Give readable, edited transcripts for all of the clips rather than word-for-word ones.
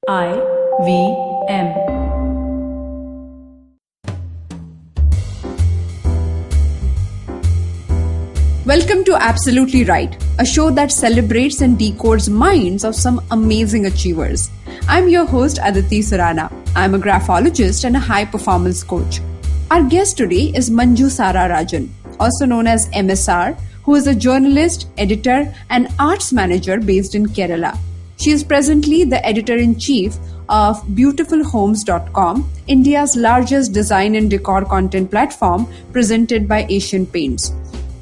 IVM. Welcome to Absolutely Right, a show that celebrates and decodes minds of some amazing achievers. I'm your host, Aditi Surana. I'm a graphologist and a high performance coach. Our guest today is Manju Sara Rajan, also known as MSR, who is a journalist, editor, and arts manager based in Kerala. She is presently the editor-in-chief of beautifulhomes.com, India's largest design and decor content platform presented by Asian Paints.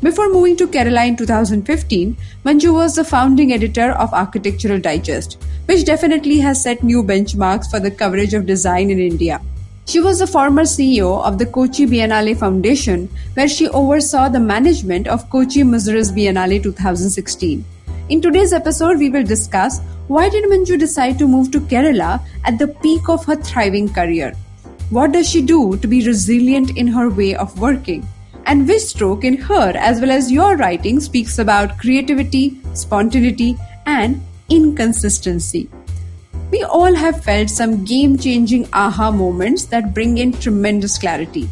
Before moving to Kerala in 2015, Manju was the founding editor of Architectural Digest, which definitely has set new benchmarks for the coverage of design in India. She was the former CEO of the Kochi Biennale Foundation, where she oversaw the management of Kochi Muziris Biennale 2016. In today's episode, we will discuss why did Manju decide to move to Kerala at the peak of her thriving career? What does she do to be resilient in her way of working? And which stroke in her as well as your writing speaks about creativity, spontaneity, and inconsistency? We all have felt some game-changing aha moments that bring in tremendous clarity.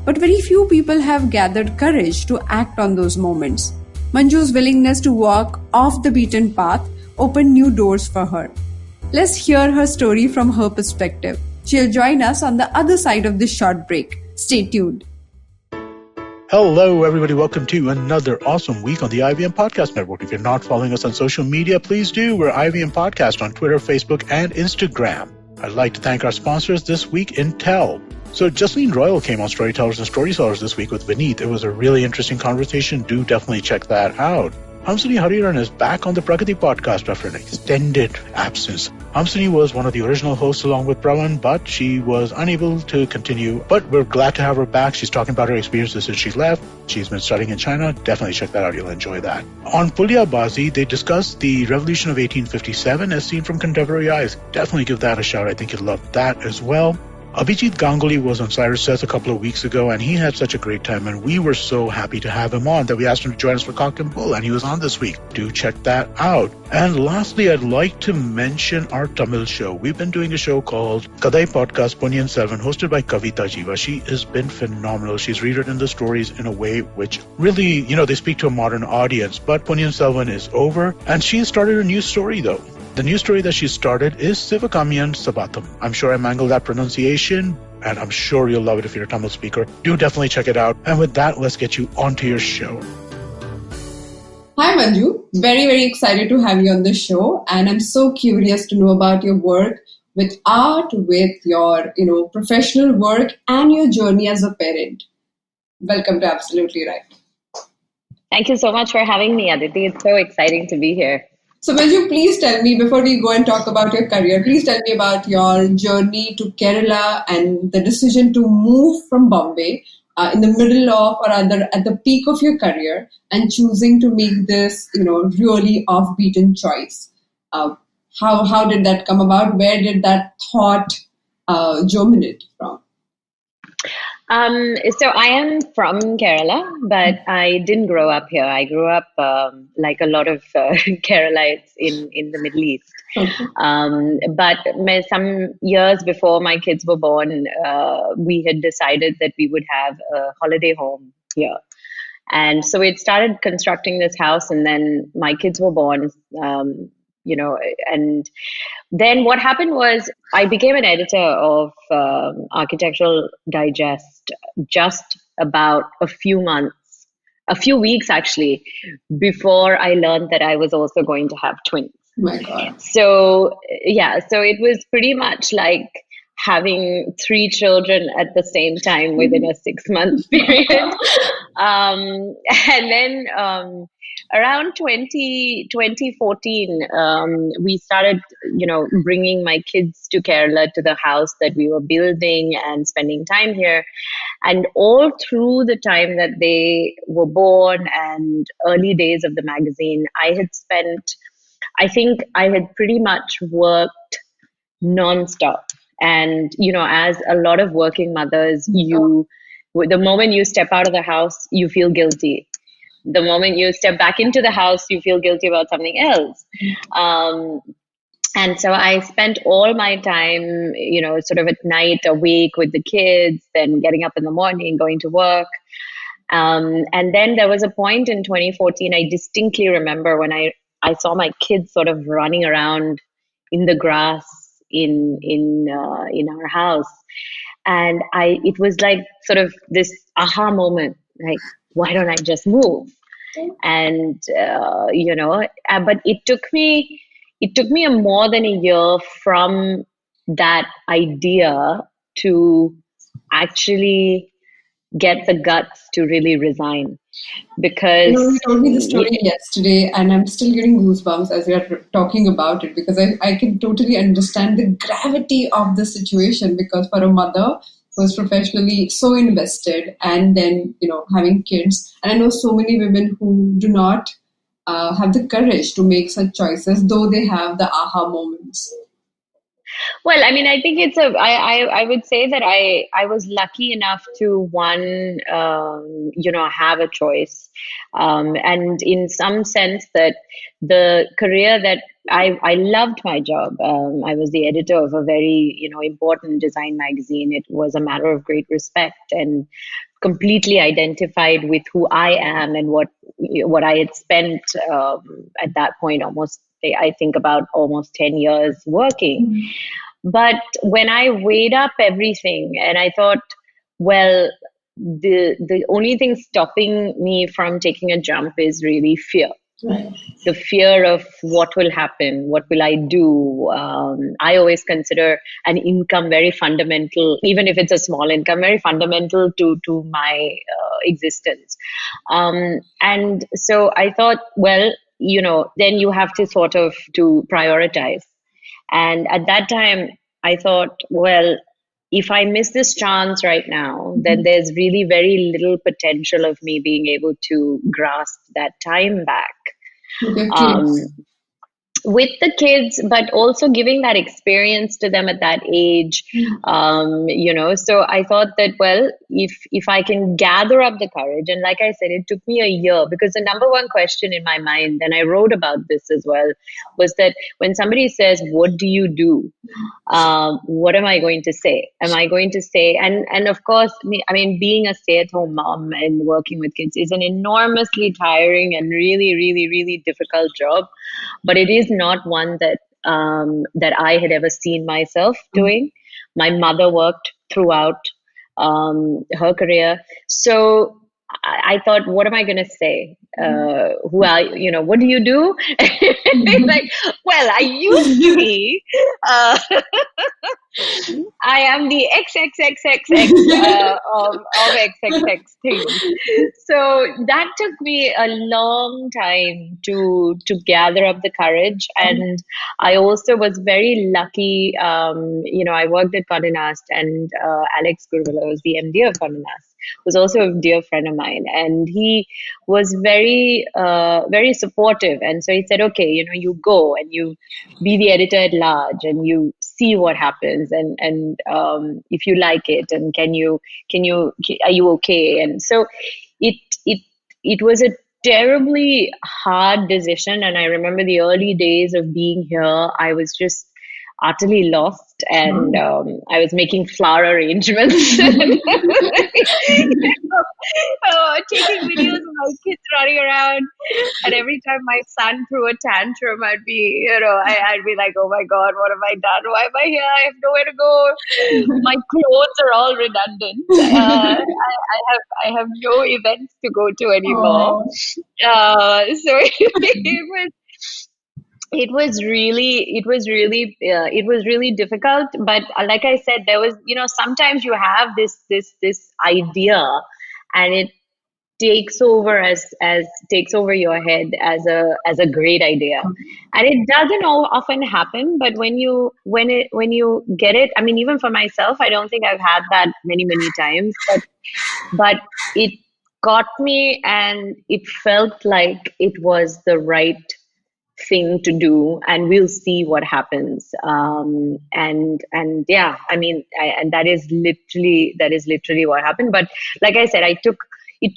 But very few people have gathered courage to act on those moments. Manju's willingness to walk off the beaten path opened new doors for her. Let's hear her story from her perspective. She'll join us on the other side of this short break. Stay tuned. Hello, everybody. Welcome to another awesome week on the IVM Podcast Network. If you're not following us on social media, please do. We're IVM Podcast on Twitter, Facebook, and Instagram. I'd like to thank our sponsors this week, Intel. So Justine Royal came on Storytellers and Storytellers this week with Vineet. It was a really interesting conversation. Do definitely check that out. Hamsini Hariharan is back on the Pragati podcast after an extended absence. Hamsini was one of the original hosts along with Pravan, but she was unable to continue. But we're glad to have her back. She's talking about her experiences since she left. She's been studying in China. Definitely check that out. You'll enjoy that. On Pulya Bazi, they discussed the revolution of 1857 as seen from contemporary eyes. Definitely give that a shout. I think you'll love that as well. Abhijit Ganguly was on Cyrus Says a couple of weeks ago, and he had such a great time, and we were so happy to have him on that we asked him to join us for Cock and Bull, and he was on this week. Do check that out. And lastly, I'd like to mention our Tamil show. We've been doing a show called Kadai Podcast Ponniyin Selvan, hosted by Kavita Jiva. She has been phenomenal. She's rewritten the stories in a way which really, they speak to a modern audience. But Ponniyin Selvan is over, and she started a new story, though. The new story that she started is Sivakamiyan Sabatham. I'm sure I mangled that pronunciation, and I'm sure you'll love it if you're a Tamil speaker. Do definitely check it out. And with that, let's get you onto your show. Hi Manju, very, very excited to have you on the show, and I'm so curious to know about your work with art, with your, professional work and your journey as a parent. Welcome to Absolutely Right. Thank you so much for having me, Aditi. It's so exciting to be here. So Manju, please tell me, before we go and talk about your career, please tell me about your journey to Kerala and the decision to move from Bombay in the middle of, or rather at the peak of your career, and choosing to make this, really off-beaten choice. How did that come about? Where did that thought germinate from? So I am from Kerala, but I didn't grow up here. I grew up like a lot of Keralites in the Middle East. But some years before my kids were born, we had decided that we would have a holiday home here. And so we started constructing this house, and then my kids were born, and then what happened was I became an editor of Architectural Digest just about a few weeks actually, before I learned that I was also going to have twins. Oh my God. So it was pretty much like having 3 children at the same time within a 6-month period. And then around 2014, we started, bringing my kids to Kerala, to the house that we were building and spending time here. And all through the time that they were born and early days of the magazine, I think I had pretty much worked nonstop. And, as a lot of working mothers, the moment you step out of the house, you feel guilty. The moment you step back into the house, you feel guilty about something else. And so I spent all my time, sort of at night awake with the kids, then getting up in the morning, going to work. And then there was a point in 2014, I distinctly remember when I saw my kids sort of running around in the grass in our house. And it was like sort of this aha moment, like, why don't I just move? And, but it took me a more than a year from that idea to actually get the guts to really resign, You know, because you told me the story yesterday, and I'm still getting goosebumps as we are talking about it because I can totally understand the gravity of the situation. Because for a mother who is professionally so invested, and then having kids, and I know so many women who do not have the courage to make such choices, though they have the aha moments. well, I mean, I think I would say that I was lucky enough to one, have a choice. And in some sense that the career that I loved my job. I was the editor of a very, important design magazine. It was a matter of great respect and completely identified with who I am and what I had spent at that point almost, I think about almost 10 years working. But when I weighed up everything and I thought, well, the only thing stopping me from taking a jump is really fear. Right. The fear of what will happen, what will I do. I always consider an income very fundamental, even if it's a small income, very fundamental to my existence. And so I thought, well, then you have to sort of to prioritize. And at that time, I thought, well, if I miss this chance right now, then there's really very little potential of me being able to grasp that time back. With your Um, kids. with the kids, but also giving that experience to them at that age. So I thought that, well, if I can gather up the courage, and like I said, it took me a year, because the number one question in my mind, and I wrote about this as well, was that when somebody says, what do you do? What am I going to say? Am I going to say, and of course, I mean, being a stay-at-home mom and working with kids is an enormously tiring and really, really, really difficult job, but it is not one that I had ever seen myself doing. My mother worked throughout her career, so I thought, what am I going to say? Who are what do you do? Like, well, I used to be. I am the XXXXX of XXX things. So that took me a long time to gather up the courage, and I also was very lucky. I worked at Condé Nast, and Alex Gurvilla was the MD of Condé Nast, was also a dear friend of mine, and he was very very supportive. And so he said, okay, you go and you be the editor at large and you see what happens, and if you like it, and are you okay? And so it it it was a terribly hard decision, and I remember the early days of being here, I was just utterly lost, and I was making flower arrangements. Taking videos of my kids running around, and every time my son threw a tantrum, I'd be like, oh my god, what have I done? Why am I here? I have nowhere to go. My clothes are all redundant. I have no events to go to anymore. Oh. So it was really difficult. But like I said, there was, sometimes you have this idea, and it takes over your head as a great idea, and it doesn't often happen. But when you get it, I mean, even for myself, I don't think I've had that many times, but it got me, and it felt like it was the right thing to do, and we'll see what happens. And yeah, I mean, and that is literally what happened. But like I said, it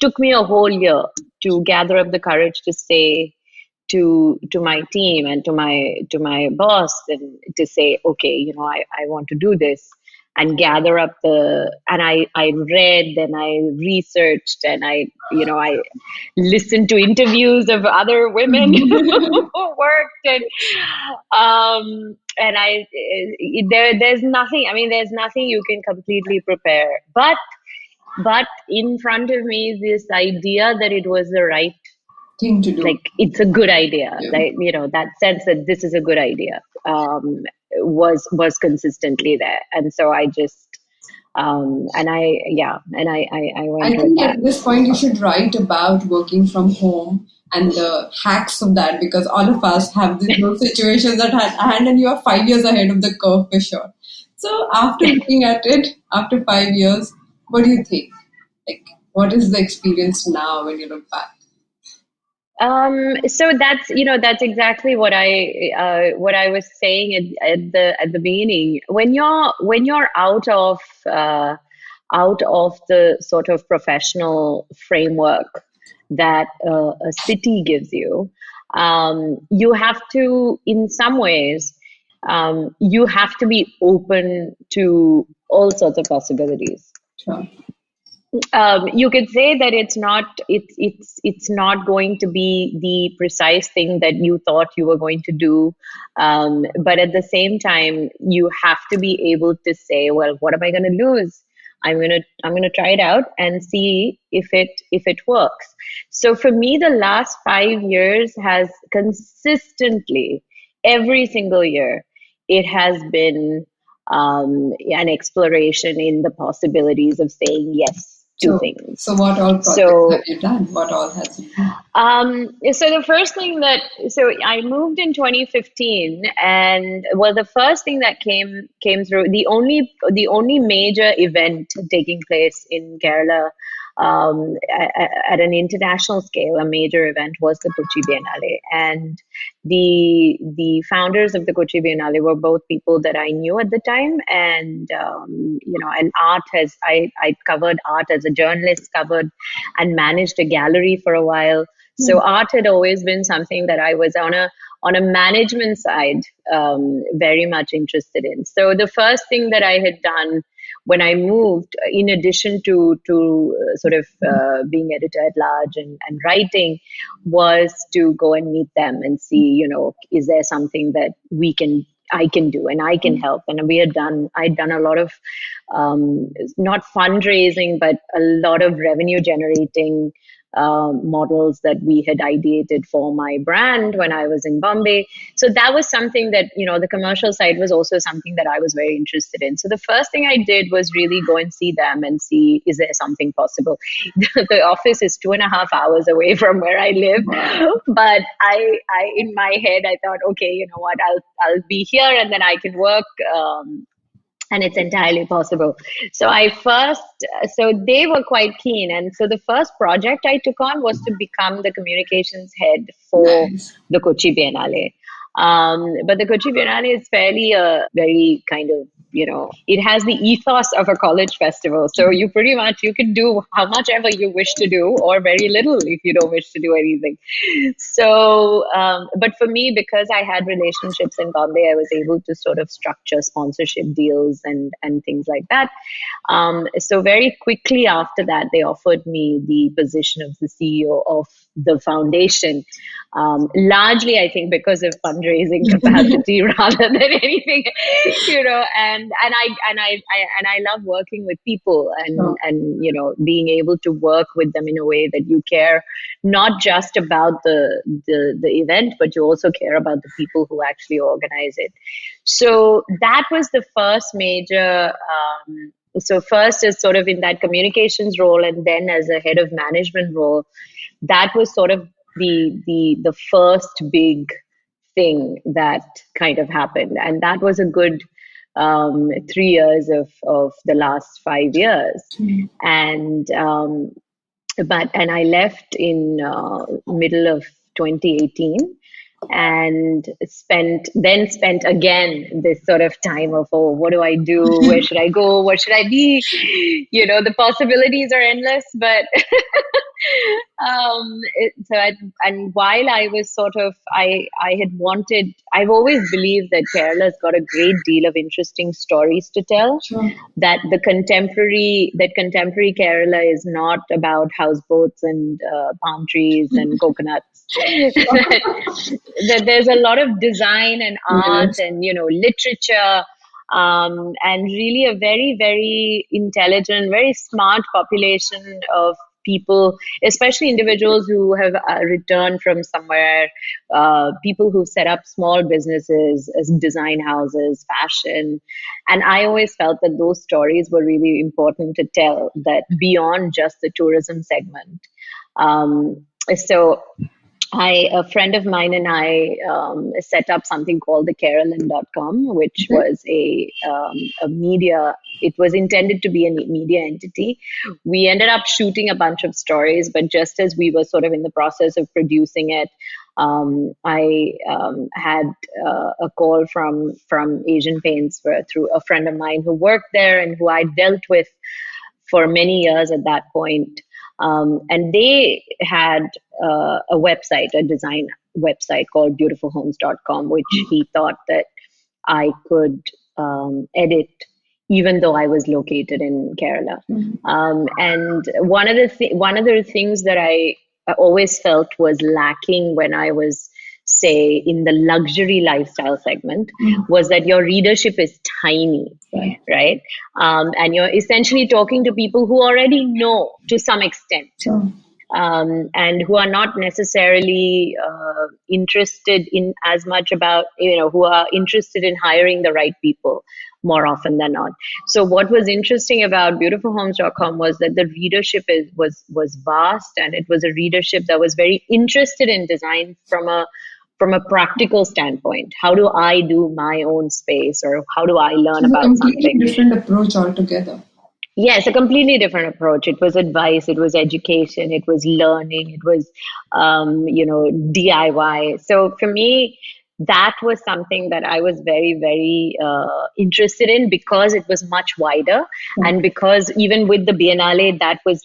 took me a whole year to gather up the courage to say, to my team and to my boss, and to say, okay, I want to do this, and gather up I read and I researched, and I listened to interviews of other women who worked, and there's nothing, there's nothing you can completely prepare, but in front of me is this idea that it was the right thing to do. Like, it's a good idea. Yeah. Like, that sense that this is a good idea, was consistently there. And so I just, and I went I with think that. at this point you should write about working from home and the hacks of that, because all of us have those situations at hand, and you are 5 years ahead of the curve for sure. So after looking at it, after 5 years, what do you think? Like, what is the experience now when you look back? So that's exactly what I was saying at the beginning. When you're out of the sort of professional framework that a city gives you, you have to, in some ways, you have to be open to all sorts of possibilities. Sure. You could say that it's not going to be the precise thing that you thought you were going to do, but at the same time, you have to be able to say, well, what am I going to lose? I'm gonna try it out and see if it works. So for me, the last 5 years has consistently, every single year, it has been an exploration in the possibilities of saying yes to things. So what all projects have you done? What all has you done? So the first thing so I moved in 2015, and well, the first thing that came through, the only major event taking place in Kerala, at an international scale, a major event, was the Kochi Biennale, and the founders of the Kochi Biennale were both people that I knew at the time, and and I covered art as a journalist, covered and managed a gallery for a while. So art had always been something that I was on a management side, very much interested in. So the first thing that I had done when I moved, in addition to sort of being editor at large and writing, was to go and meet them and see, is there something that I can do and I can help. And I'd done a lot of, not fundraising, but a lot of revenue generating models that we had ideated for my brand when I was in Bombay. So that was something that, the commercial side was also something that I was very interested in. So the first thing I did was really go and see them and see, is there something possible? The office is 2.5 hours away from where I live. But I in my head, I thought, okay, you know what, I'll be here and then I can work. And it's entirely possible. So they were quite keen. And so the first project I took on was to become the communications head for the Kochi Biennale. But the Kochi Biennale is fairly very kind of, it has the ethos of a college festival. So you can do how much ever you wish to do, or very little if you don't wish to do anything. So, but for me, because I had relationships in Bombay, I was able to sort of structure sponsorship deals and things like that. So very quickly after that, they offered me the position of the CEO of the foundation. Largely, I think, because of fundraising capacity rather than anything, and I love working with people and being able to work with them in a way that you care not just about the event, but you also care about the people who actually organize it. So that was the first major. So first is sort of in that communications role, and then as a head of management role, that was sort of the first big thing that kind of happened. And that was a good 3 years of the last 5 years. And I left in middle of 2018. and spent again this sort of time of, oh, what do I do? Where should I go? What should I be? The possibilities are endless, but and while I was I've always believed that Kerala's got a great deal of interesting stories to tell. Sure. That contemporary Kerala is not about houseboats and palm trees and coconuts. that there's a lot of design and art Yes. and literature, and really a very, very intelligent, very smart population of people, especially individuals who have returned from somewhere, people who set up small businesses as design houses, fashion. And I always felt that those stories were really important to tell, that beyond just the tourism segment. So a friend of mine and I set up something called the Keralan.com, which was a media. It was intended to be a media entity. We ended up shooting a bunch of stories, but just as we were sort of in the process of producing it, I had a call from Asian Paints through a friend of mine who worked there and who I dealt with for many years at that point. And they had a website, a design website called beautifulhomes.com, which he thought that I could edit, even though I was located in Kerala. And one of the things that I always felt was lacking when I was, say, in the luxury lifestyle segment, was that your readership is tiny, right? And you're essentially talking to people who already know to some extent. Sure. And who are not necessarily interested in as much about, who are interested in hiring the right people more often than not. So what was interesting about beautifulhomes.com was that the readership was vast, and it was a readership that was very interested in design from a practical standpoint. How do I do my own space, or how do I learn about something? It's a completely different approach altogether. Yes, a completely different approach. It was advice, it was education, it was learning, it was, DIY. So for me, that was something that I was very, very interested in, because it was much wider, and because even with the Biennale, that was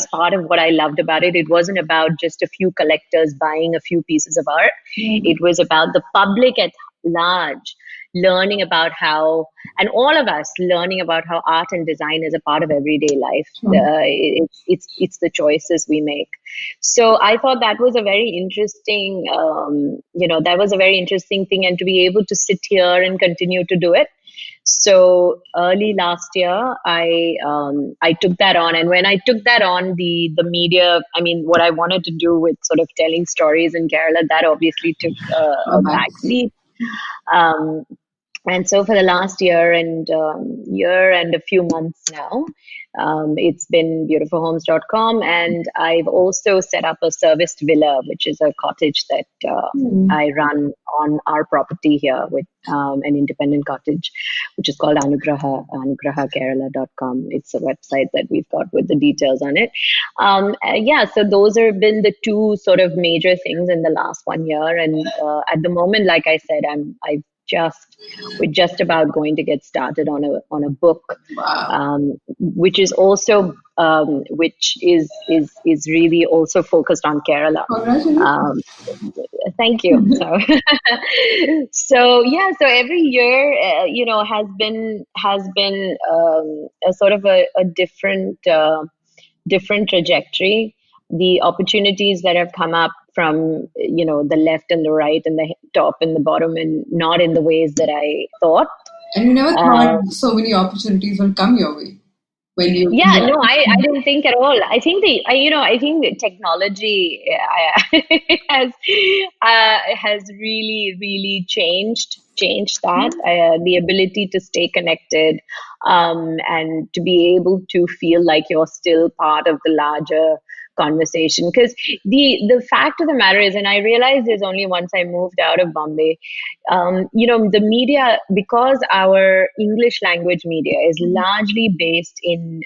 part of what I loved about it. It wasn't about just a few collectors buying a few pieces of art. It was about the public at large learning about how, and all of us learning about how art and design is a part of everyday life. It's the choices we make. So I thought that was a very interesting, thing, and to be able to sit here and continue to do it. So early last year, I took that on, and when I took that on, the media, I mean, what I wanted to do with sort of telling stories in Kerala, that obviously took a backseat. And so for the last year and a few months now, it's been beautifulhomes.com, and I've also set up a serviced villa, which is a cottage that I run on our property here, with an independent cottage, which is called anugrahakerala.com. It's a website that we've got with the details on it. So those have been the two sort of major things in the last 1 year. And at the moment, like I said, we're just about going to get started on a book, which is also which is really also focused on Kerala. Thank you. So every year, has been a sort of a different trajectory. The opportunities that have come up from the left and the right and the top and the bottom, and not in the ways that I thought. And you never thought so many opportunities will come your way when you. Yeah, no, I didn't think at all. I think I think technology has really changed that, the ability to stay connected, and to be able to feel like you're still part of the larger conversation. Because the fact of the matter is, and I realized this only once I moved out of Bombay, the media, because our English language media is largely based in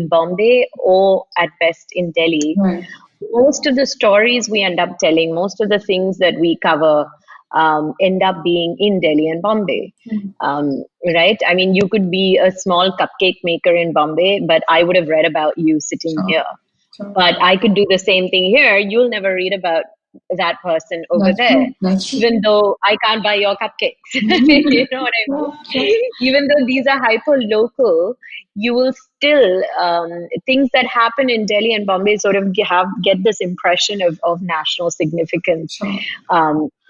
Bombay, or at best in Delhi. Right. most of the stories we end up telling, most of the things that we cover end up being in Delhi and Bombay. Right? I mean, you could be a small cupcake maker in Bombay, but I would have read about you sitting Sure. here. Sure. But I could do the same thing here. You'll never read about that person over That's there, true. That's true. even though I can't buy your cupcakes. You know what I mean? Yeah, sure. Even though these are hyper local, you will still things that happen in Delhi and Bombay sort of get this impression of national significance, Sure.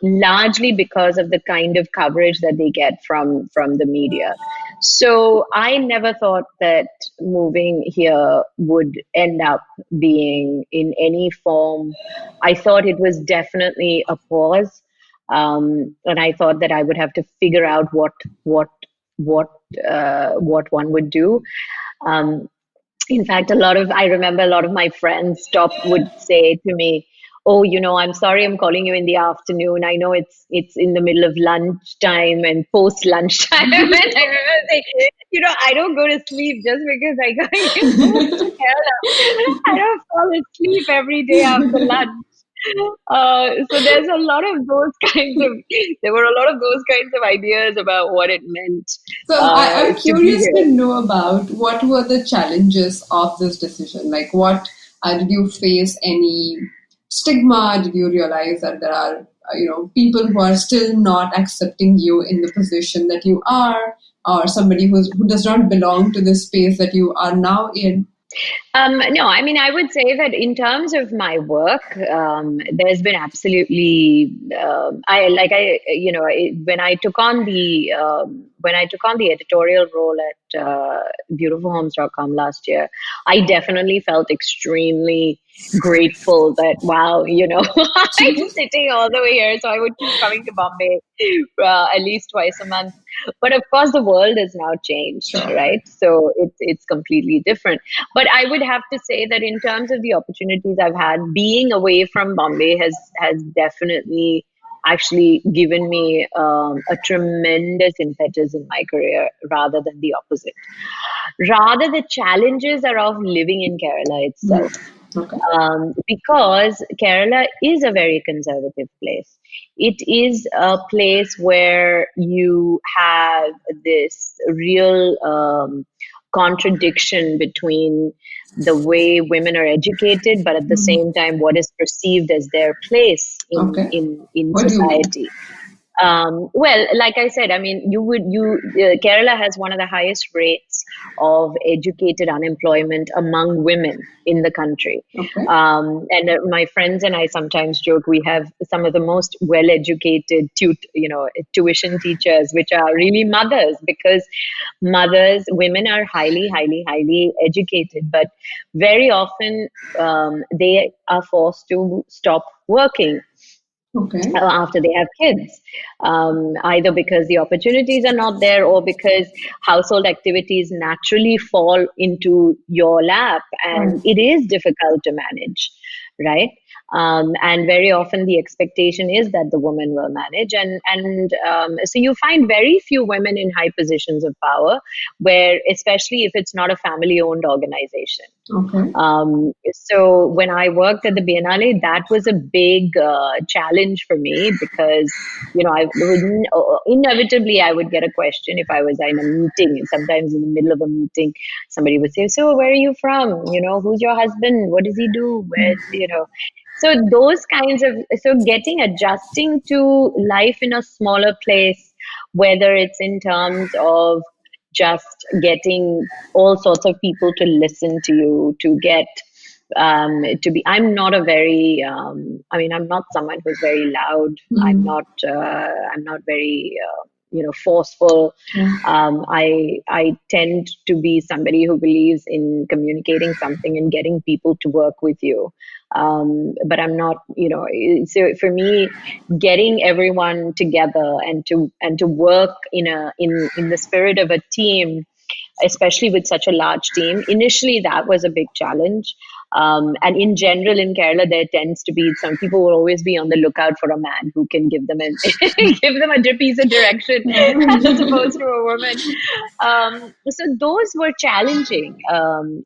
largely because of the kind of coverage that they get from the media. So I never thought that moving here would end up being in any form. I thought it was definitely a pause, and I thought that I would have to figure out what what one would do. Um, in fact, I remember a lot of my friends would say to me, "Oh, I'm sorry, I'm calling you in the afternoon. I know it's in the middle of lunchtime and post lunchtime." And I remember saying, I don't go to sleep just because I got moved to Kerala. I don't fall asleep every day after lunch. So there were a lot of those kinds of ideas about what it meant So I'm to be curious to here. know about what were the challenges of this decision? Like, what did you face any stigma? Did you realize that there are, people who are still not accepting you in the position that you are, or somebody who does not belong to the space that you are now in? No, I mean, I would say that in terms of my work, there's been absolutely, when I took on the editorial role at beautifulhomes.com last year, I definitely felt extremely grateful that, wow, I'm sitting all the way here. So I would keep coming to Bombay at least twice a month. But of course, the world has now changed, Sure. right? So it's completely different. But I would have to say that in terms of the opportunities I've had, being away from Bombay has definitely actually given me a tremendous impetus in my career rather than the opposite. Rather, the challenges are of living in Kerala itself. Okay. Because Kerala is a very conservative place. It is a place where you have this real contradiction between the way women are educated, but at the same time, what is perceived as their place Okay. in What do you mean? society. Well, like I said, I mean, Kerala has one of the highest rates of educated unemployment among women in the country. Okay. And my friends and I sometimes joke we have some of the most well-educated, tuition teachers, which are really mothers, because women are highly, highly, highly educated, but very often they are forced to stop working Okay. after they have kids, either because the opportunities are not there or because household activities naturally fall into your lap and Right. it is difficult to manage, right? And very often the expectation is that the woman will manage, and so you find very few women in high positions of power, where especially if it's not a family-owned organization. Okay. So when I worked at the Biennale, that was a big challenge for me because, inevitably I would get a question if I was in a meeting, and sometimes in the middle of a meeting, somebody would say, "So where are you from? Who's your husband? What does he do? So adjusting to life in a smaller place, whether it's in terms of just getting all sorts of people to listen to you, to get I'm not a very I'm not someone who's very loud. I'm not very forceful. I tend to be somebody who believes in communicating something and getting people to work with you. But I'm not, so for me, getting everyone together and to work in the spirit of a team especially with such a large team. Initially, that was a big challenge. And in general, in Kerala, there tends to be some people will always be on the lookout for a man who can give them give them a piece of direction as opposed to a woman. So those were challenging, and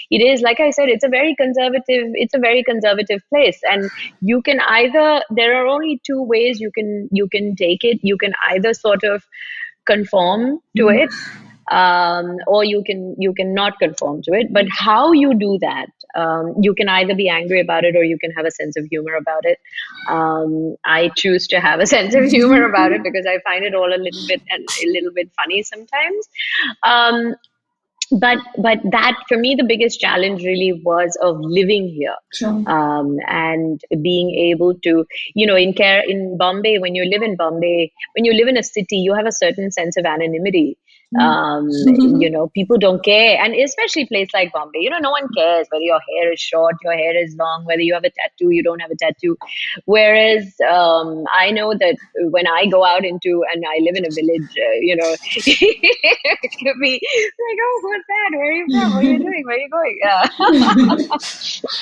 it is, like I said, it's a very conservative place. And you can either, there are only two ways you can take it. You can either sort of conform to it, or you can not conform to it. But how you do that, you can either be angry about it or you can have a sense of humor about it. I choose to have a sense of humor about it because I find it all a little bit funny sometimes. Um, but that, for me, the biggest challenge really was of living here. Sure. And being able to, in Bombay, when you live in Bombay, when you live in a city, you have a certain sense of anonymity. People don't care, and especially a place like Bombay, no one cares whether your hair is short, your hair is long, whether you have a tattoo, you don't have a tattoo. Whereas I know that when I go out and I live in a village, it could be like, oh, what's that? Where are you from? What are you doing? Where are you going?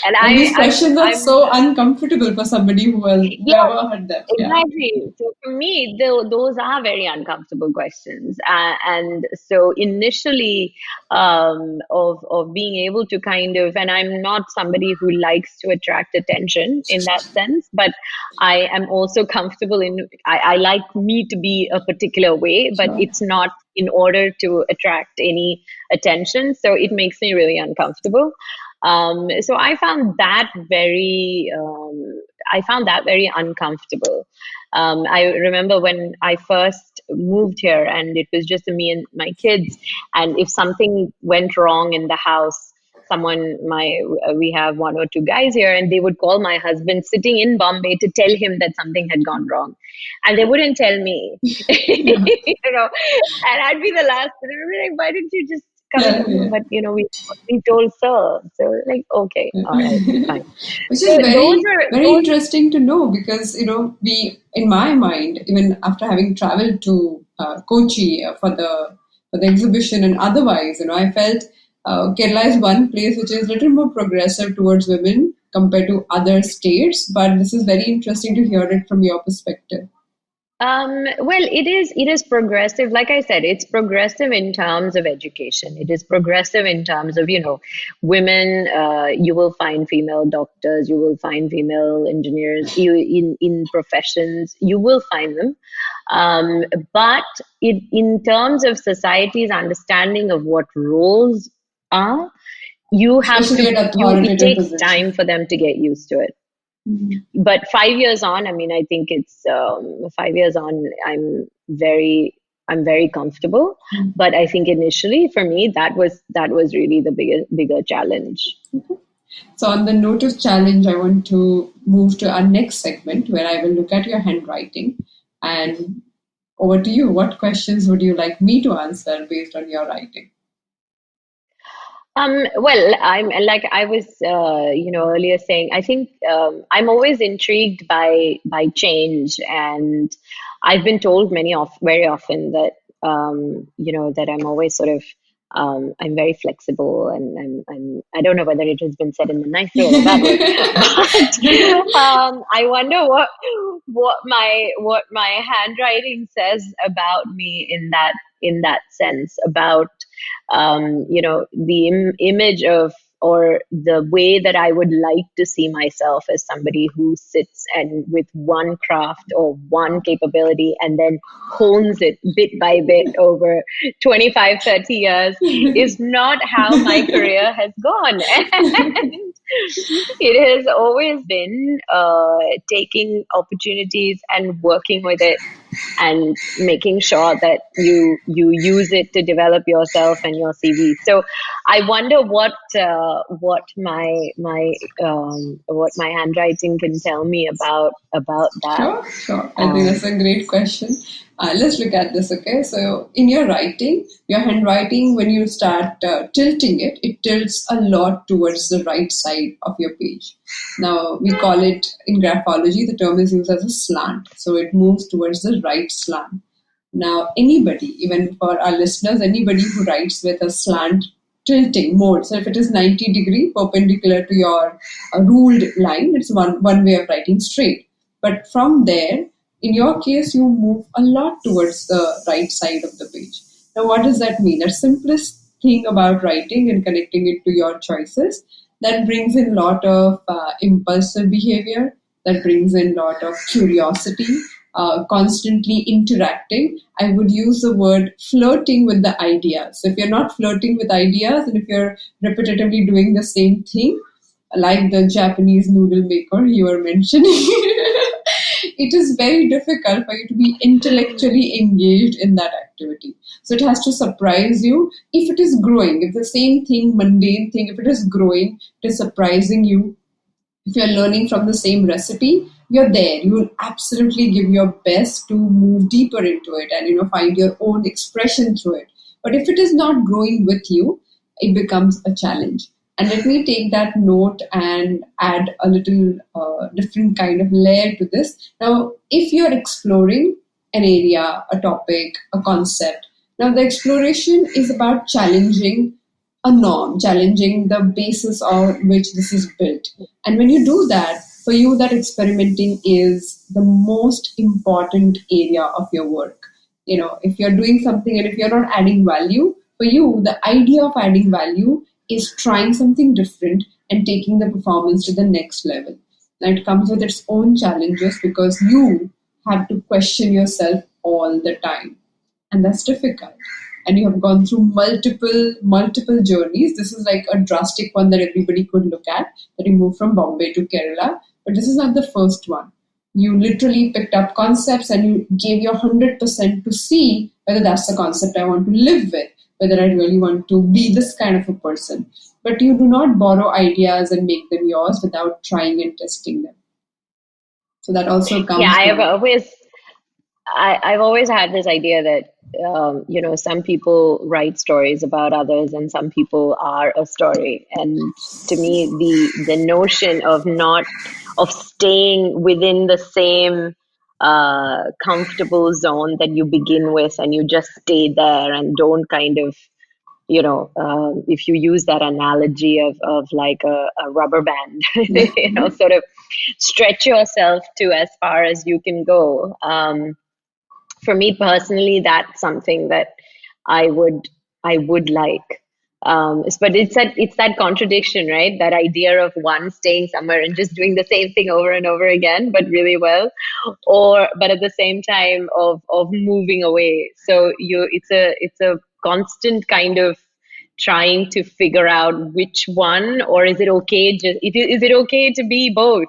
And And these questions are I'm so uncomfortable for somebody who has never heard them. Yeah. exactly. So for me, those are very uncomfortable questions, and so initially, of being able to kind of, and I'm not somebody who likes to attract attention in that sense, but I am also comfortable in. I like me to be a particular way, but Sure. it's not in order to attract any attention. So it makes me really uncomfortable. So I found that very uncomfortable. I remember when I first moved here and it was just me and my kids, and if something went wrong in the house, we have one or two guys here, and they would call my husband sitting in Bombay to tell him that something had gone wrong, and they wouldn't tell me, and I'd be the last, and I'd be like, why didn't you just come? But we told sir, so like, okay, all right, fine. Which So is very, very those interesting to know because, we, in my mind, even after having traveled to Kochi for the exhibition and otherwise, I felt Kerala is one place which is a little more progressive towards women compared to other states. But this is very interesting to hear it from your perspective. Well, it is progressive. Like I said, it's progressive in terms of education. It is progressive in terms of, women. You will find female doctors, you will find female engineers, in professions, you will find them. But in terms of society's understanding of what roles are, you have Especially to, at it authoritative takes position. time for them to get used to it. But 5 years on, I mean, I think it's 5 years on, I'm very comfortable. But I think initially for me, that was really the bigger challenge. So on the note of challenge, I want to move to our next segment where I will look at your handwriting. And over to you. What questions would you like me to answer based on your writing? Well, I'm like I was, earlier saying, I think I'm always intrigued by change, and I've been told very often that that I'm always sort of I'm very flexible, and I don't know whether it has been said in the nice way or the bad way, but I wonder what my handwriting says about me in that sense, about the image of, or the way that I would like to see myself as somebody who sits and with one craft or one capability and then hones it bit by bit over 25, 30 years is not how my career has gone. And it has always been taking opportunities and working with it and making sure that you use it to develop yourself and your CV. So I wonder what my handwriting can tell me about that. Sure. I think that's a great question. Let's look at this, okay? So in your writing, your handwriting, when you start tilting it, it tilts a lot towards the right side of your page. Now, we call it, in graphology, the term is used as a slant. So it moves towards the right slant. Now, anybody, even for our listeners, anybody who writes with a slant tilting mode, so if it is 90-degree perpendicular to your ruled line, it's one way of writing straight. But from there, in your case, you move a lot towards the right side of the page. Now, what does that mean? The simplest thing about writing and connecting it to your choices, that brings in a lot of impulsive behavior, that brings in a lot of curiosity, constantly interacting. I would use the word flirting with the ideas. So if you're not flirting with ideas and if you're repetitively doing the same thing, like the Japanese noodle maker you were mentioning, it is very difficult for you to be intellectually engaged in that activity. So it has to surprise you. If it is growing, if the same thing, mundane thing, if it is growing, it is surprising you. If you're learning from the same recipe, you're there. You will absolutely give your best to move deeper into it and find your own expression through it. But if it is not growing with you, it becomes a challenge. And let me take that note and add a little different kind of layer to this. Now, if you're exploring an area, a topic, a concept, now the exploration is about challenging a norm, challenging the basis on which this is built. And when you do that, for you, that experimenting is the most important area of your work. If you're doing something and if you're not adding value, for you, the idea of adding value is trying something different and taking the performance to the next level. Now, it comes with its own challenges because you have to question yourself all the time, and that's difficult. And you have gone through multiple journeys. This is like a drastic one that everybody could look at, that you moved from Bombay to Kerala, but this is not the first one. You literally picked up concepts and you gave your 100% to see whether that's the concept I want to live with, whether I really want to be this kind of a person. But you do not borrow ideas and make them yours without trying and testing them. So that also Yeah, comes I've always had this idea that some people write stories about others, and some people are a story. And to me, the notion of not of staying within the same comfortable zone that you begin with, and you just stay there and don't kind of if you use that analogy of like a rubber band, sort of stretch yourself to as far as you can go. For me personally, that's something that I would like. But it's that contradiction, right? That idea of one staying somewhere and just doing the same thing over and over again, but really well, but at the same time of moving away. So it's a constant kind of trying to figure out which one, or is it okay? Is it okay to be both?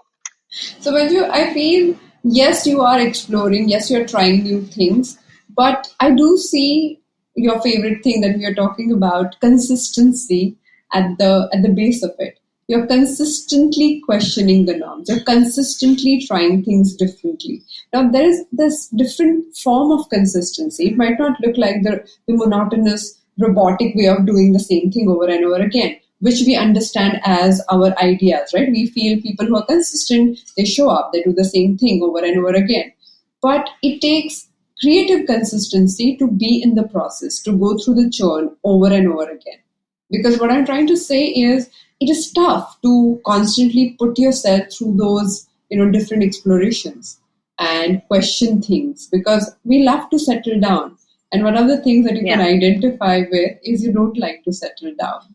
So, Manju, I feel yes, you are exploring, yes, you're trying new things, but I do see your favorite thing that we are talking about, consistency at the base of it. You're consistently questioning the norms. You're consistently trying things differently. Now, there is this different form of consistency. It might not look like the monotonous, robotic way of doing the same thing over and over again, which we understand as our ideas, right? We feel people who are consistent, they show up, they do the same thing over and over again. But it takes creative consistency to be in the process, to go through the churn over and over again. Because what I'm trying to say is, it is tough to constantly put yourself through those, different explorations and question things, because we love to settle down. And one of the things that you can identify with is you don't like to settle down.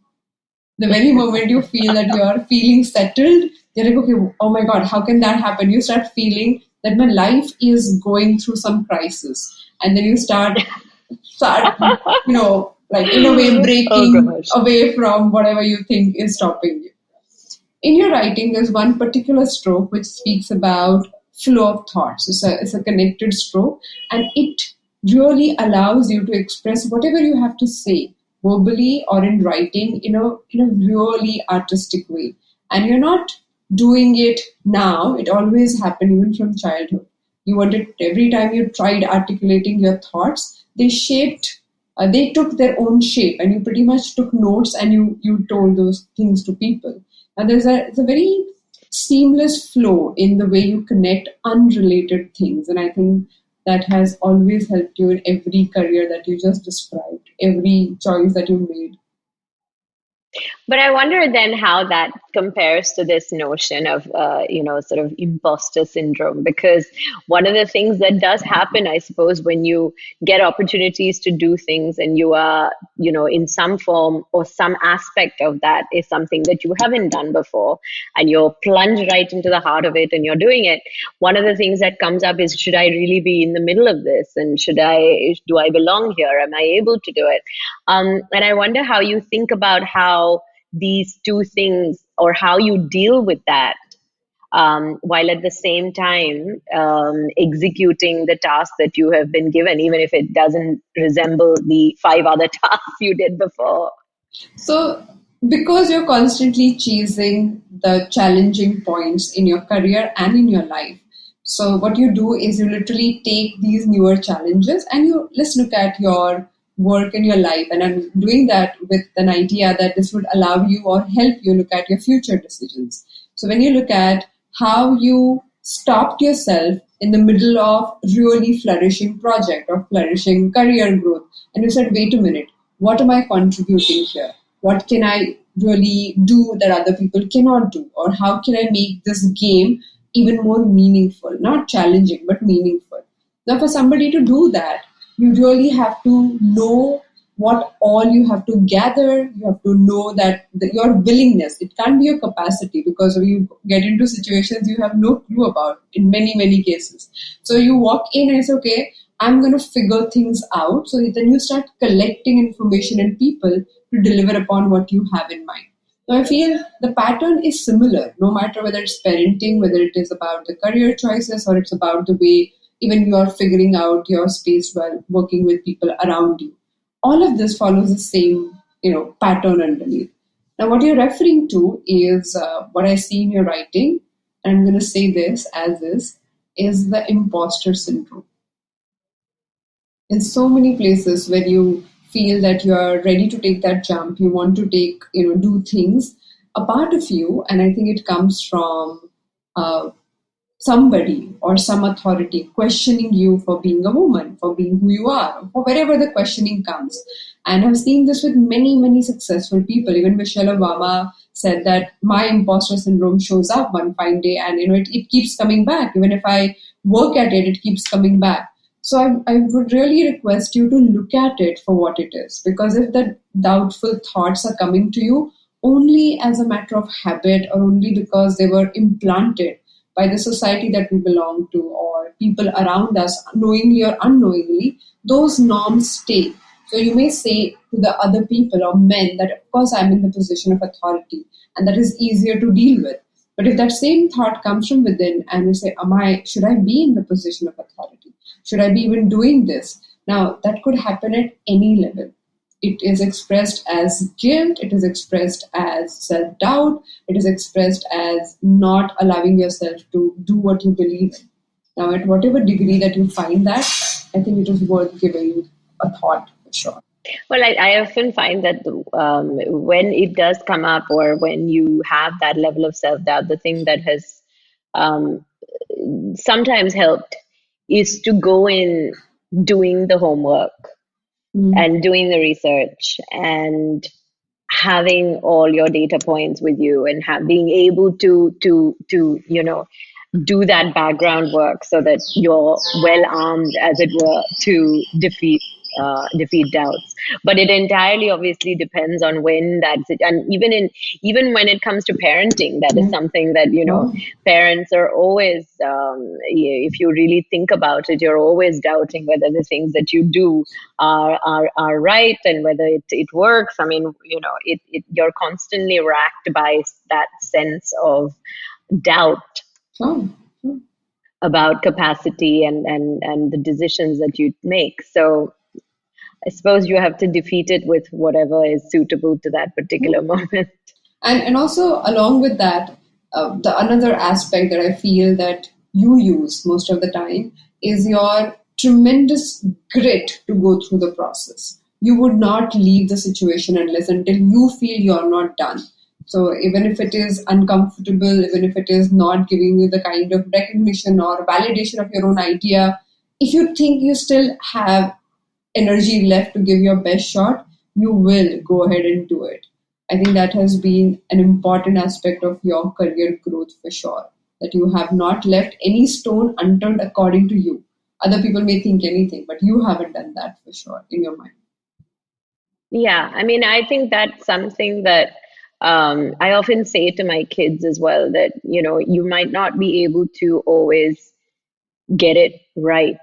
The very moment you feel that you are feeling settled, you're like, okay, oh my God, how can that happen? You start feeling that my life is going through some crisis. And then you start, like in a way breaking away from whatever you think is stopping you. In your writing, there's one particular stroke which speaks about flow of thoughts. It's a connected stroke, and it really allows you to express whatever you have to say verbally or in writing in a really artistic way. And you're not doing it now. It always happened even from childhood. You wanted, every time you tried articulating your thoughts, they took their own shape, and you pretty much took notes and you told those things to people. And it's a very seamless flow in the way you connect unrelated things. And I think that has always helped you in every career that you just described, every choice that you made? But I wonder then how that compares to this notion of, sort of imposter syndrome. Because one of the things that does happen, I suppose, when you get opportunities to do things and you are, in some form or some aspect of that is something that you haven't done before, and you're plunged right into the heart of it and you're doing it. One of the things that comes up is, should I really be in the middle of this? And do I belong here? Am I able to do it? And I wonder how you think about how these two things, or how you deal with that, while at the same time executing the task that you have been given, even if it doesn't resemble the five other tasks you did before. So, because you're constantly chasing the challenging points in your career and in your life, so what you do is you literally take these newer challenges and let's look at your work and your life. And I'm doing that with an idea that this would allow you or help you look at your future decisions. So when you look at how you stopped yourself in the middle of really flourishing project or flourishing career growth, and you said, wait a minute, what am I contributing here? What can I really do that other people cannot do? Or how can I make this game even more meaningful? Not challenging, but meaningful. Now, for somebody to do that, you really have to know what all you have to gather. You have to know that your willingness, it can't be your capacity, because you get into situations you have no clue about in many, many cases. So you walk in and say, okay, I'm going to figure things out. So then you start collecting information and people to deliver upon what you have in mind. So I feel the pattern is similar, no matter whether it's parenting, whether it is about the career choices, or it's about the way even you are figuring out your space while working with people around you. All of this follows the same, pattern underneath. Now, what you're referring to is what I see in your writing, and I'm going to say this as is the imposter syndrome. In so many places where you feel that you are ready to take that jump, you want to do things, a part of you, and I think it comes from somebody or some authority questioning you for being a woman, for being who you are, or wherever the questioning comes. And I've seen this with many, many successful people. Even Michelle Obama said that my imposter syndrome shows up one fine day, and it keeps coming back. Even if I work at it, it keeps coming back. So I would really request you to look at it for what it is. Because if the doubtful thoughts are coming to you only as a matter of habit, or only because they were implanted by the society that we belong to or people around us, knowingly or unknowingly, those norms stay. So you may say to the other people or men that, of course, I'm in the position of authority, and that is easier to deal with. But if that same thought comes from within and you say, should I be in the position of authority? Should I be even doing this? Now, that could happen at any level. It is expressed as guilt, it is expressed as self-doubt, it is expressed as not allowing yourself to do what you believe in. Now, at whatever degree that you find that, I think it is worth giving a thought for sure. Well, I often find that when it does come up, or when you have that level of self-doubt, the thing that has um, sometimes helped is to go in doing the homework and doing the research and having all your data points with you, and being able to do that background work so that you're well armed, as it were, to defeat doubts. But it entirely obviously depends on when that's it. And even when it comes to parenting, that is something that parents are always, if you really think about it, you're always doubting whether the things that you do are right, and whether it works. I mean, you're constantly racked by that sense of doubt about capacity and the decisions that you make. So I suppose you have to defeat it with whatever is suitable to that particular moment. And also along with that, the another aspect that I feel that you use most of the time is your tremendous grit to go through the process. You would not leave the situation until you feel you're not done. So even if it is uncomfortable, even if it is not giving you the kind of recognition or validation of your own idea, if you think you still have energy left to give your best shot, you will go ahead and do it. I think that has been an important aspect of your career growth for sure. That you have not left any stone unturned according to you. Other people may think anything, but you haven't done that for sure in your mind. Yeah, I mean, I think that's something that I often say to my kids as well, that, you might not be able to always get it right,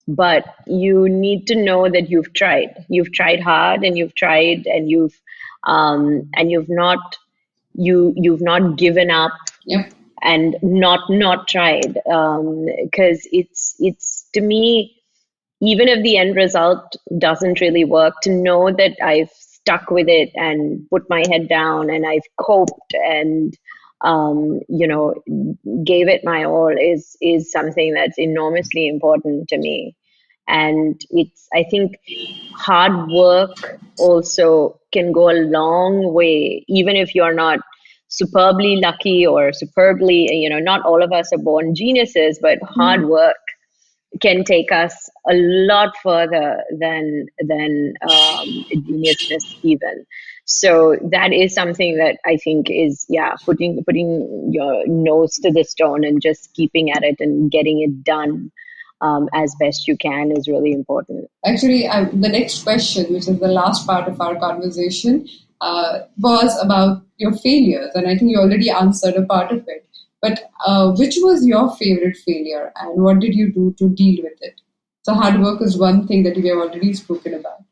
but you need to know that you've tried. You've tried hard, and you've tried, and you've not given up, Yep. and not tried, because it's to me, even if the end result doesn't really work, to know that I've stuck with it and put my head down and I've coped and gave it my all is something that's enormously important to me. And I think hard work also can go a long way, even if you're not superbly lucky or superbly, not all of us are born geniuses, but hard work can take us a lot further than geniusness even. So that is something that I think is, yeah, putting your nose to the stone and just keeping at it and getting it done as best you can is really important. Actually, the next question, which is the last part of our conversation, was about your failures, and I think you already answered a part of it. But which was your favorite failure, and what did you do to deal with it? So hard work is one thing that we have already spoken about.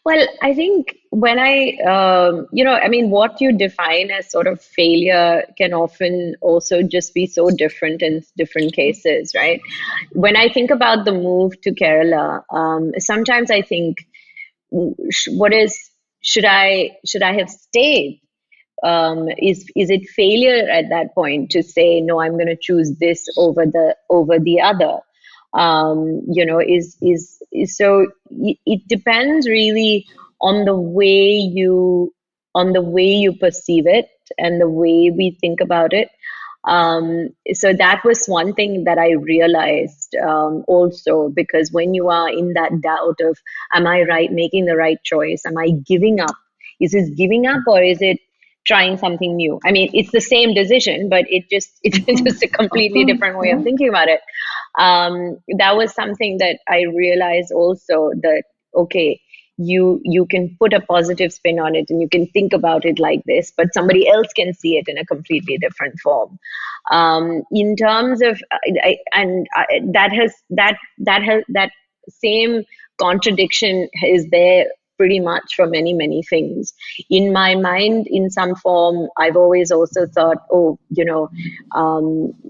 Well, I think when I mean, what you define as sort of failure can often also just be so different in different cases, right? When I think about the move to Kerala, sometimes I think, what is, should I have stayed? Is it failure at that point to say, no, I'm going to choose this over the other? So it depends really on the way you perceive it and the way we think about it. So that was one thing that I realized, also, because when you are in that doubt of, am I making the right choice? Am I giving up? Is this giving up, or is it trying something new? I mean, it's the same decision, but it's just a completely different way of thinking about it. That was something that I realized also, that, okay, you can put a positive spin on it and you can think about it like this, but somebody else can see it in a completely different form. In terms of, that same contradiction is there pretty much for many, many things. In my mind, in some form, I've always also thought,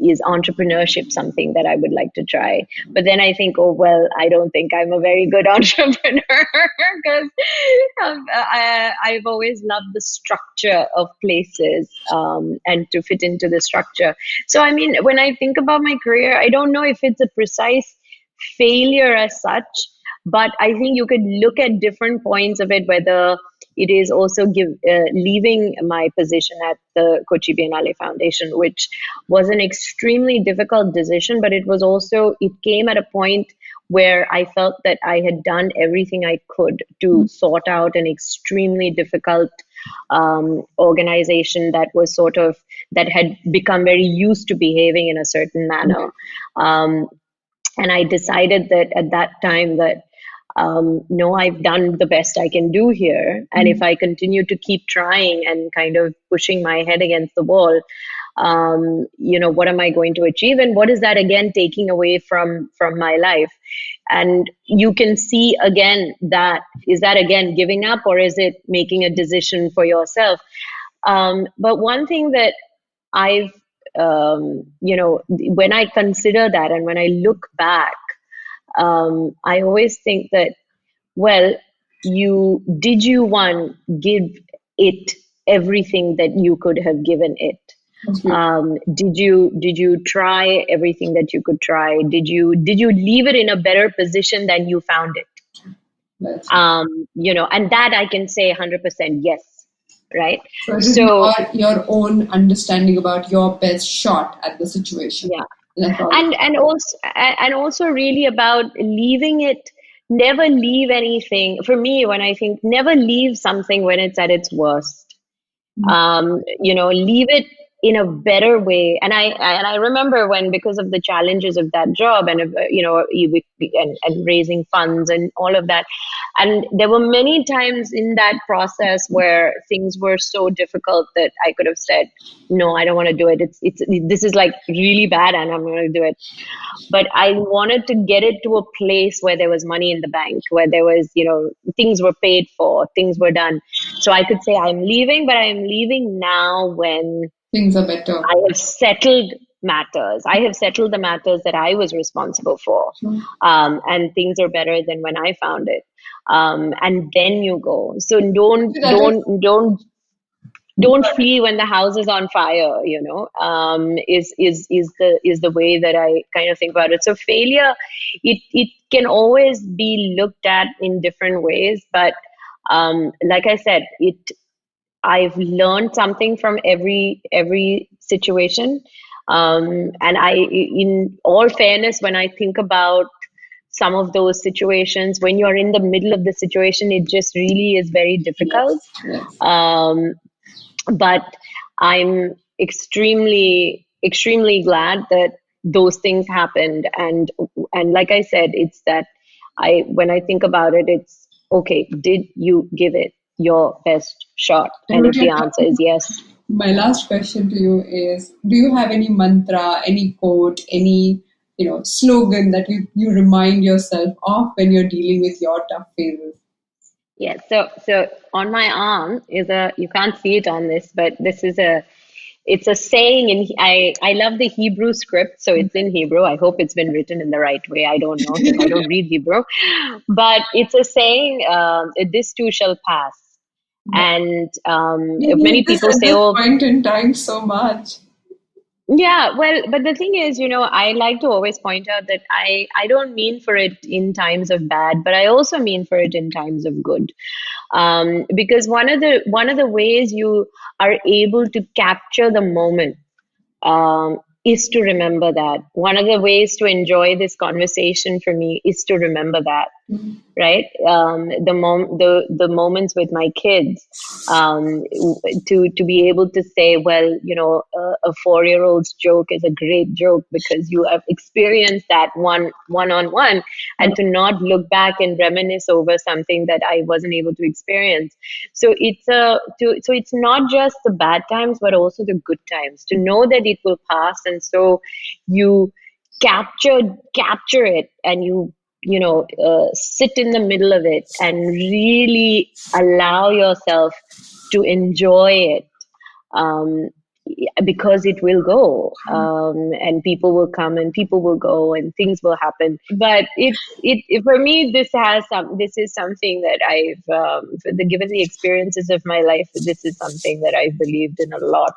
is entrepreneurship something that I would like to try? But then I think, oh, well, I don't think I'm a very good entrepreneur, because I've always loved the structure of places, and to fit into the structure. So, I mean, when I think about my career, I don't know if it's a precise failure as such, but I think you could look at different points of it, whether it is also leaving my position at the Kochi Biennale Foundation, which was an extremely difficult decision, but it came at a point where I felt that I had done everything I could to sort out an extremely difficult organization that had become very used to behaving in a certain manner. And I decided that at that time that, no, I've done the best I can do here. And if I continue to keep trying and kind of pushing my head against the wall, what am I going to achieve? And what is that again taking away from my life? And you can see again, is that again giving up, or is it making a decision for yourself? But one thing that I've, when I consider that and when I look back, I always think that, well, did you give it everything that you could have given it? Did you try everything that you could try? Did you leave it in a better position than you found it? And that I can say 100% yes. Right. So it is your own understanding about your best shot at the situation. Yeah. And also really about leaving it. Never leave anything. For me, when I think, never leave something when it's at its worst. Leave it in a better way. And I remember when, because of the challenges of that job, and and raising funds and all of that, and there were many times in that process where things were so difficult that I could have said, no, I don't want to do it. This is like really bad, and I'm going to do it. But I wanted to get it to a place where there was money in the bank, where there was, things were paid for, things were done. So I could say I'm leaving, but I am leaving now when things are better. I have settled matters. I have settled the matters that I was responsible for. And things are better than when I found it. And then you go. So don't flee when the house is on fire, is the way that I kind of think about it. So failure, it can always be looked at in different ways, but like I said, I've learned something from every situation. And in all fairness, when I think about some of those situations, when you're in the middle of the situation, it just really is very difficult. Yes. But I'm extremely, extremely glad that those things happened. And like I said, it's that when I think about it, it's okay, did you give it your best shot? And if the answer is yes. My last question to you is, do you have any mantra, any quote, any slogan that you remind yourself of when you're dealing with your tough phases? Yes. So on my arm you can't see it on this, but it's a saying, and I love the Hebrew script, so it's in Hebrew. I hope it's been written in the right way. I don't know, because I don't read Hebrew, but it's a saying, this too shall pass. And many people say, "Oh, point in time so much." Yeah, well, but the thing is, I like to always point out that I don't mean for it in times of bad, but I also mean for it in times of good. Because one of the ways you are able to capture the moment is to remember that. One of the ways to enjoy this conversation for me is to remember that. Right? The moments with my kids, to be able to say, well, a 4-year-old's joke is a great joke because you have experienced that one-on-one, and to not look back and reminisce over something that I wasn't able to experience. So it's not just the bad times, but also the good times. To know that it will pass, and so you capture it, and you sit in the middle of it and really allow yourself to enjoy it, because it will go, and people will come and people will go and things will happen. But for me, this is something that given the experiences of my life, this is something that I've believed in a lot.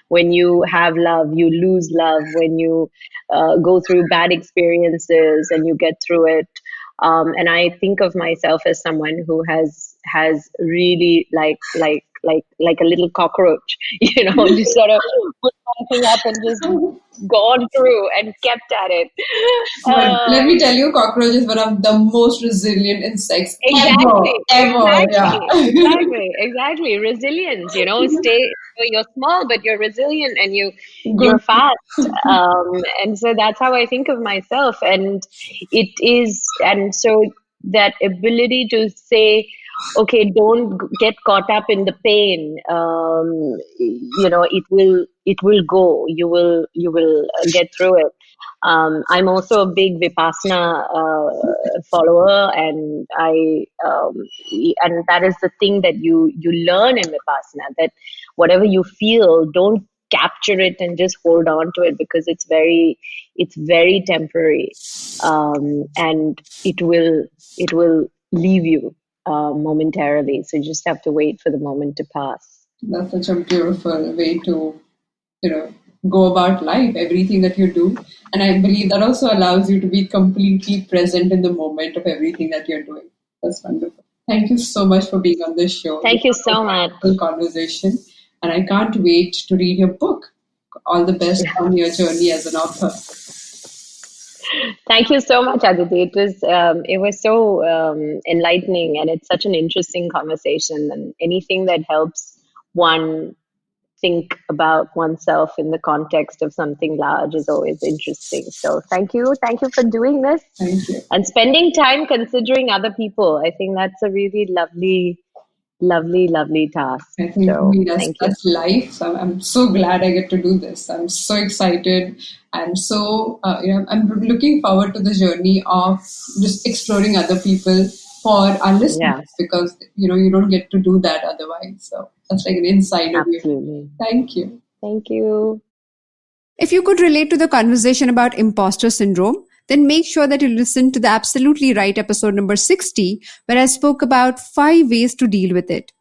When you have love, you lose love. When you go through bad experiences and you get through it, and I think of myself as someone who has really like a little cockroach, just sort of put something up and just gone through and kept at it. But let me tell you, cockroach is one of the most resilient insects Exactly, ever. exactly. Resilience, you're small, but you're resilient, and you're fast. And so that's how I think of myself. And so that ability to say, okay, don't get caught up in the pain. It will go. You will get through it. I'm also a big Vipassana follower, and and that is the thing that you learn in Vipassana, that whatever you feel, don't capture it and just hold on to it, because it's very temporary, and it will leave you momentarily. So you just have to wait for the moment to pass. That's such a beautiful way to go about life, everything that you do. And I believe that also allows you to be completely present in the moment of everything that you're doing. That's wonderful. Thank you so much for being on this show. Thank you so much. Conversation. And I can't wait to read your book. All the best on your journey as an author. Thank you so much, Aditi. It was so enlightening, and it's such an interesting conversation. And anything that helps one think about oneself in the context of something large is always interesting. So thank you for doing this. Thank you. And spending time considering other people. I think that's a really lovely, lovely, lovely task. I think So thank you. that's life. So I'm so glad I get to do this. I'm so excited, and so I'm looking forward to the journey of just exploring other people for our listeners, Yeah. because you don't get to do that otherwise. So that's like an insider. Absolutely. Thank you. Thank you. If you could relate to the conversation about imposter syndrome, then make sure that you listen to the Absolutely Right episode number 60, where I spoke about 5 ways to deal with it.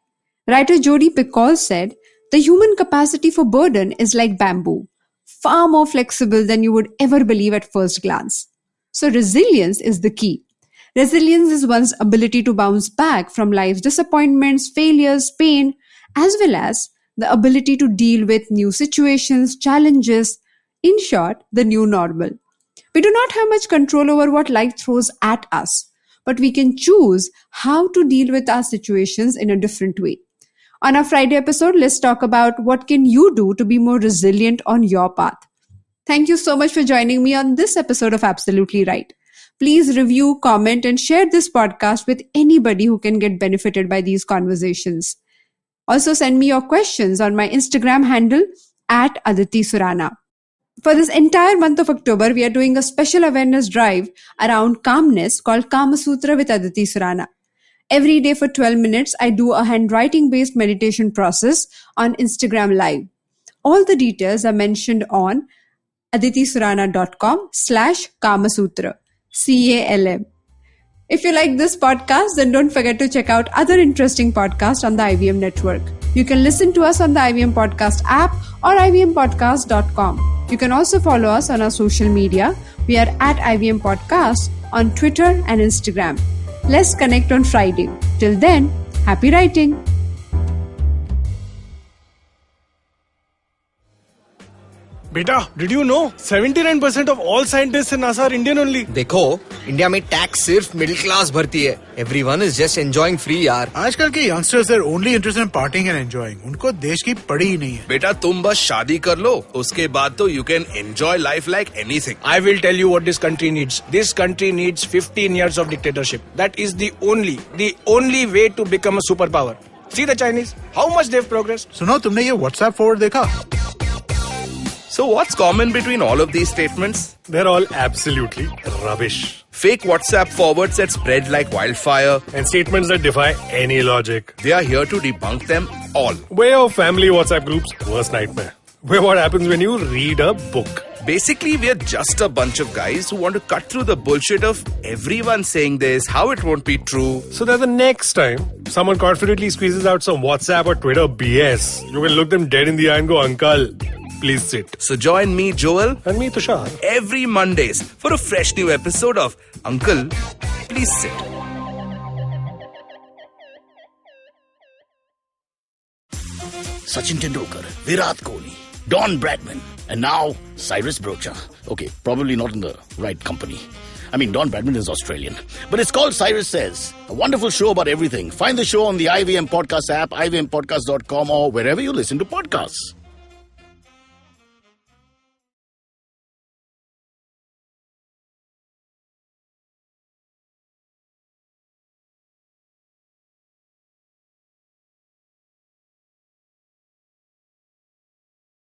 Writer Jodi Picoult said, "The human capacity for burden is like bamboo, far more flexible than you would ever believe at first glance." So resilience is the key. Resilience is one's ability to bounce back from life's disappointments, failures, pain, as well as the ability to deal with new situations, challenges, in short, the new normal. We do not have much control over what life throws at us, but we can choose how to deal with our situations in a different way. On our Friday episode, let's talk about what can you do to be more resilient on your path. Thank you so much for joining me on this episode of Absolutely Right. Please review, comment, and share this podcast with anybody who can get benefited by these conversations. Also, send me your questions on my Instagram handle at Aditi Surana. For this entire month of October, we are doing a special awareness drive around calmness called Kama Sutra with Aditi Surana. Every day for 12 minutes, I do a handwriting-based meditation process on Instagram Live. All the details are mentioned on aditisurana.com/Kamasutra. CALM. If you like this podcast, then don't forget to check out other interesting podcasts on the IVM network. You can listen to us on the IVM Podcast app or ivmpodcast.com. You can also follow us on our social media. We are at IVM Podcast on Twitter and Instagram. Let's connect on Friday. Till then, happy writing. बेटा, did you know 79% of all scientists in NASA are Indian only? देखो, India में tax सिर्फ middle class भरती है. Everyone is just enjoying free यार. आजकल के youngsters are only interested in partying and enjoying. उनको देश की पड़ी ही नहीं है. बेटा, तुम बस शादी कर लो, उसके बाद तो you can enjoy life like anything. I will tell you what this country needs. This country needs 15 years of dictatorship. That is the only way to become a superpower. See the Chinese, how much they've progressed. सुनो, तुमने ये WhatsApp forward देखा? So what's common between all of these statements? They're all absolutely rubbish. Fake WhatsApp forwards that spread like wildfire. And statements that defy any logic. They are here to debunk them all. We're your family WhatsApp group's worst nightmare. We're what happens when you read a book. Basically, we're just a bunch of guys who want to cut through the bullshit of everyone saying this, how it won't be true. So that the next time someone confidently squeezes out some WhatsApp or Twitter BS, you can look them dead in the eye and go, "Uncle, please sit." So join me, Joel, and me, Tushar, every Mondays for a fresh new episode of Uncle, Please Sit. Sachin Tendulkar, Virat Kohli, Don Bradman, and now Cyrus Brocha. Okay, probably not in the right company. I mean, Don Bradman is Australian. But it's called Cyrus Says, a wonderful show about everything. Find the show on the IVM Podcast app, ivmpodcast.com, or wherever you listen to podcasts.